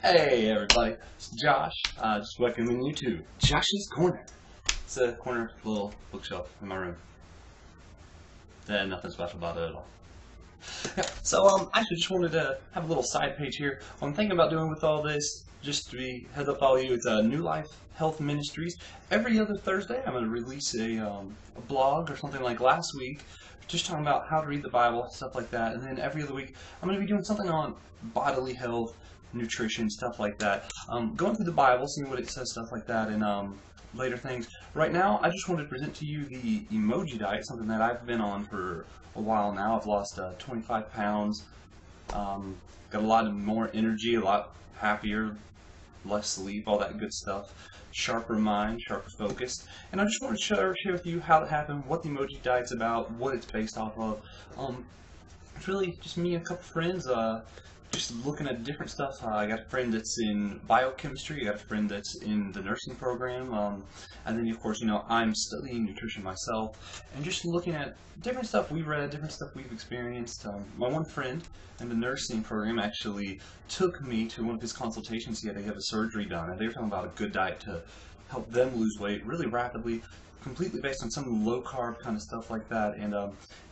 Hey everybody, it's Josh. Just welcoming you to Josh's Corner. It's a corner little bookshelf in my room. Nothing special about it at all. Yeah, so actually just wanted to have a little side page here. What I'm thinking about doing with all this, just to be heads up all you, it's New Life Health Ministries. Every other Thursday I'm going to release a blog or something like last week, just talking about how to read the Bible, stuff like that. And then every other week I'm going to be doing something on bodily health, nutrition, stuff like that. Going through the Bible, seeing what it says, stuff like that, and later things. Right now, I just wanted to present to you the Emoji diet, something that I've been on for a while now. I've lost 25 pounds, got a lot more energy, a lot happier, less sleep, all that good stuff. Sharper mind, sharper focus. And I just want to share with you how it happened, what the Emoji diet's about, what it's based off of. It's really just me and a couple friends, just looking at different stuff. I got a friend that's in biochemistry, I got a friend that's in the nursing program, and then of course, I'm studying nutrition myself, and just looking at different stuff we read, different stuff we've experienced. My one friend in the nursing program actually took me to one of his consultations. He had to have a surgery done, and they were talking about a good diet to help them lose weight really rapidly, completely based on some low carb kind of stuff like that. And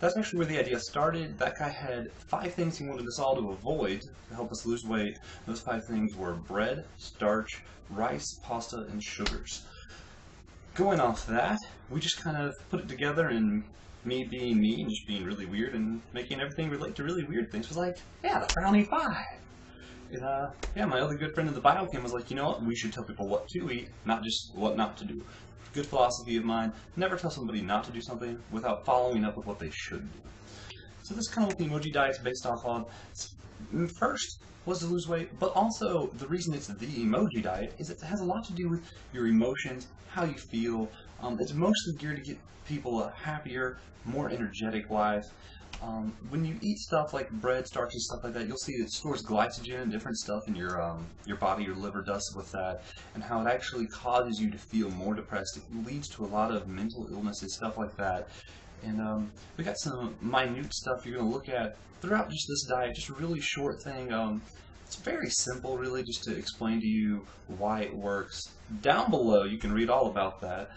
that's actually where the idea started. That guy had 5 things he wanted us all to avoid to help us lose weight. Those 5 things were bread, starch, rice, pasta, and sugars. Going off that, we just kind of put it together, and me being me and just being really weird and making everything relate to really weird things was like, yeah, the brownie 5. And, yeah, my other good friend in the biochem was like, you know what, we should tell people what to eat, not just what not to do. Good philosophy of mine, never tell somebody not to do something without following up with what they should do. So this is kind of what the Emoji diet is based off on. First was to lose weight, but also the reason it's the Emoji diet is it has a lot to do with your emotions, how you feel. It's mostly geared to get people a happier, more energetic life. When you eat stuff like bread, starch, and stuff like that, you'll see it stores glycogen and different stuff in your body. Your liver does with that, and how it actually causes you to feel more depressed. It leads to a lot of mental illnesses, stuff like that. And we got some minute stuff you're going to look at throughout just this diet, just a really short thing. It's very simple, really, just to explain to you why it works. Down below, you can read all about that.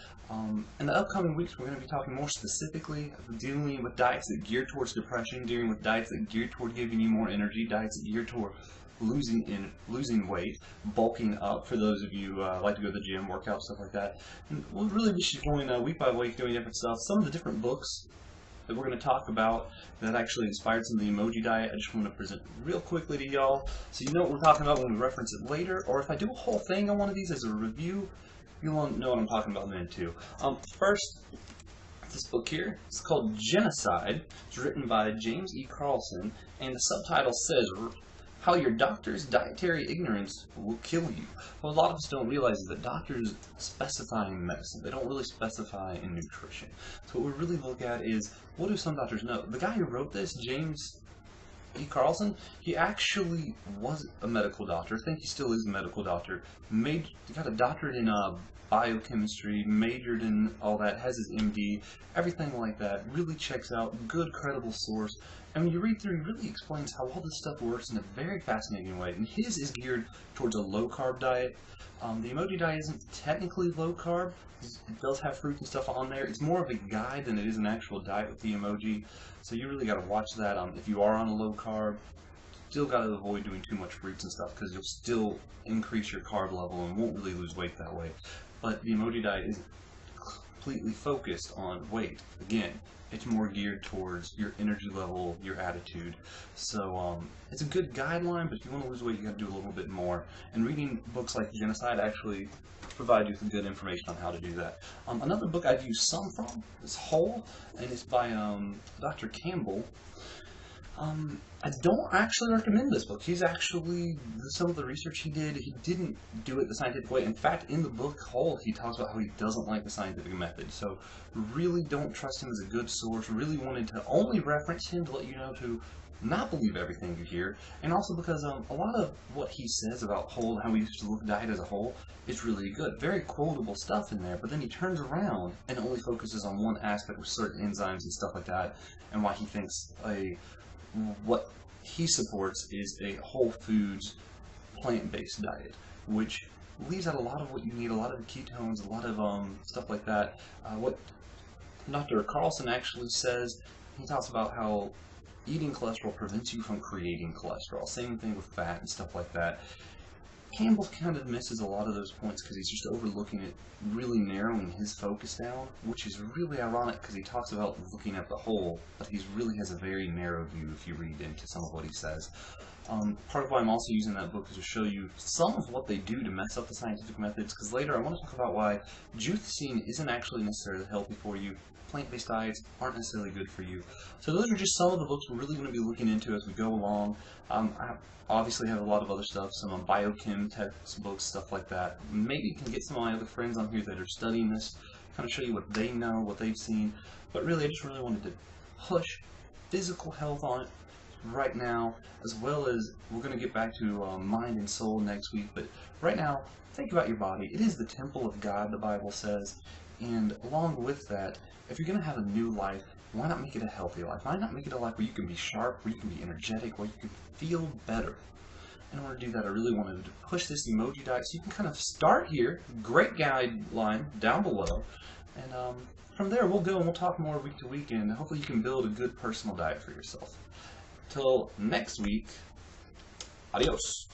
In the upcoming weeks, we're going to be talking more specifically, dealing with diets that gear towards depression, dealing with diets that gear toward giving you more energy, diets that gear toward losing weight, bulking up for those of you like to go to the gym, work out, stuff like that. And we'll really be just going week by week, doing different stuff. Some of the different books that we're going to talk about that actually inspired some of the Emoji diet, I just want to present real quickly to y'all so you know what we're talking about when we reference it later, or if I do a whole thing on one of these as a review, you'll know what I'm talking about then too. First, this book here, it's called Genocide. It's written by James E. Carlson, and the subtitle says, How Your Doctor's Dietary Ignorance Will Kill You. What a lot of us don't realize is that doctors specify in medicine. They don't really specify in nutrition. So what we really look at is, what do some doctors know? The guy who wrote this, James E. Carlson, he actually was a medical doctor. I think he still is a medical doctor. He got a doctorate in biochemistry, majored in all that, has his MD, everything like that. Really checks out, good credible source. And when you read through, he really explains how all this stuff works in a very fascinating way. And his is geared towards a low-carb diet. The Emoji diet isn't technically low-carb. It does have fruits and stuff on there. It's more of a guide than it is an actual diet with the Emoji. So you really got to watch that. If you are on a low-carb, still got to avoid doing too much fruits and stuff because you'll still increase your carb level and won't really lose weight that way. But the Emoji diet is completely focused on weight. Again, it's more geared towards your energy level, your attitude. So it's a good guideline, but if you want to lose weight, you got to do a little bit more. And reading books like Genocide actually provide you with good information on how to do that. Another book I've used some from is Whole, and it's by Dr. Campbell. I don't actually recommend this book. He's actually, some of the research he didn't do it the scientific way. In fact, in the book Whole, he talks about how he doesn't like the scientific method. So really don't trust him as a good source. Really wanted to only reference him to let you know to not believe everything you hear. And also because a lot of what he says about Whole, how he used to look at diet as a whole, is really good. Very quotable stuff in there, but then he turns around and only focuses on one aspect with certain enzymes and stuff like that, and why he thinks what he supports is a whole foods, plant-based diet, which leaves out a lot of what you need, a lot of the ketones, a lot of stuff like that. What Dr. Carlson actually says, he talks about how eating cholesterol prevents you from creating cholesterol. Same thing with fat and stuff like that. Campbell kind of misses a lot of those points because he's just overlooking it, really narrowing his focus down, which is really ironic because he talks about looking at the whole, but he really has a very narrow view if you read into some of what he says. Part of why I'm also using that book is to show you some of what they do to mess up the scientific methods, because later I want to talk about why jewthicine isn't actually necessarily healthy for you. Plant-based diets aren't necessarily good for you. So those are just some of the books we're really going to be looking into as we go along. I obviously have a lot of other stuff, some biochem textbooks, stuff like that. Maybe you can get some of my other friends on here that are studying this, kind of show you what they know, what they've seen. But really, I just really wanted to push physical health on it right now, as well as we're going to get back to mind and soul next week. But right now, think about your body. It is the temple of God, the Bible says. And along with that, if you're going to have a new life, why not make it a healthy life? Why not make it a life where you can be sharp, where you can be energetic, where you can feel better? In order to do that, I really wanted to push this emoji diet, so you can kind of start here. Great guideline down below. And from there, we'll go and we'll talk more week to week, and hopefully you can build a good personal diet for yourself. Till next week, adios.